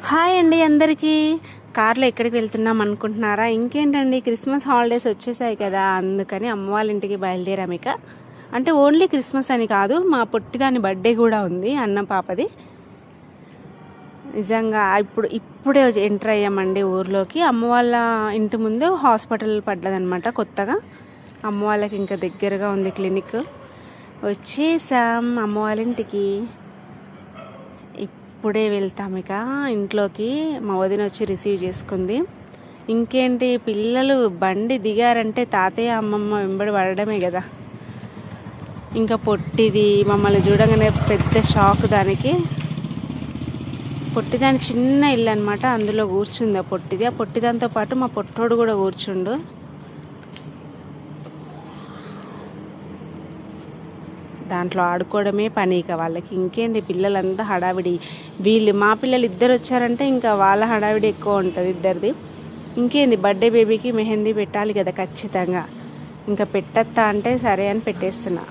Hi అండి అందరికీ. కార్లో ఎక్కడికి వెళ్తున్నాం అనుకుంటున్నారా? ఇంకేంటండి, క్రిస్మస్ హాలిడేస్ వచ్చేసాయి కదా, అందుకని అమ్మ వాళ్ళ ఇంటికి బయలుదేరాం. ఇక అంటే ఓన్లీ క్రిస్మస్ అని కాదు, మా పొట్టిదాని బర్త్డే కూడా ఉంది, అన్న పాపది. నిజంగా ఇప్పుడే ఎంటర్ అయ్యామండి ఊర్లోకి. అమ్మ వాళ్ళ ఇంటి ముందు హాస్పిటల్ పడ్డదనమాట కొత్తగా. అమ్మ వాళ్ళకి ఇంకా దగ్గరగా ఉంది క్లినిక్. వచ్చేసాం అమ్మ వాళ్ళ ఇంటికి. ఇప్పుడే వెళ్తాం ఇక ఇంట్లోకి. మా వదిన వచ్చి రిసీవ్ చేసుకుంది. ఇంకేంటి, పిల్లలు బండి దిగారంటే తాతయ్య అమ్మమ్మ వెంబడి పడడమే కదా. ఇంకా పొట్టిది మమ్మల్ని చూడగానే పెద్ద షాక్ దానికి. పొట్టిదాని చిన్న ఇల్లు అనమాట, అందులో కూర్చుంది ఆ పొట్టిది. ఆ పొట్టిదాంతో పాటు మా పొట్టోడు కూడా కూర్చుండు. దాంట్లో ఆడుకోవడమే పని ఇక వాళ్ళకి. ఇంకేంటి, పిల్లలంతా హడావిడి. మా పిల్లలు ఇద్దరు వచ్చారంటే ఇంకా వాళ్ళ హడావిడి ఎక్కువ ఉంటుంది ఇద్దరిది. ఇంకేంది, బర్త్డే బేబీకి మెహందీ పెట్టాలి కదా ఖచ్చితంగా. ఇంకా పెట్టత్తా అంటే సరే అని పెట్టేస్తున్నా.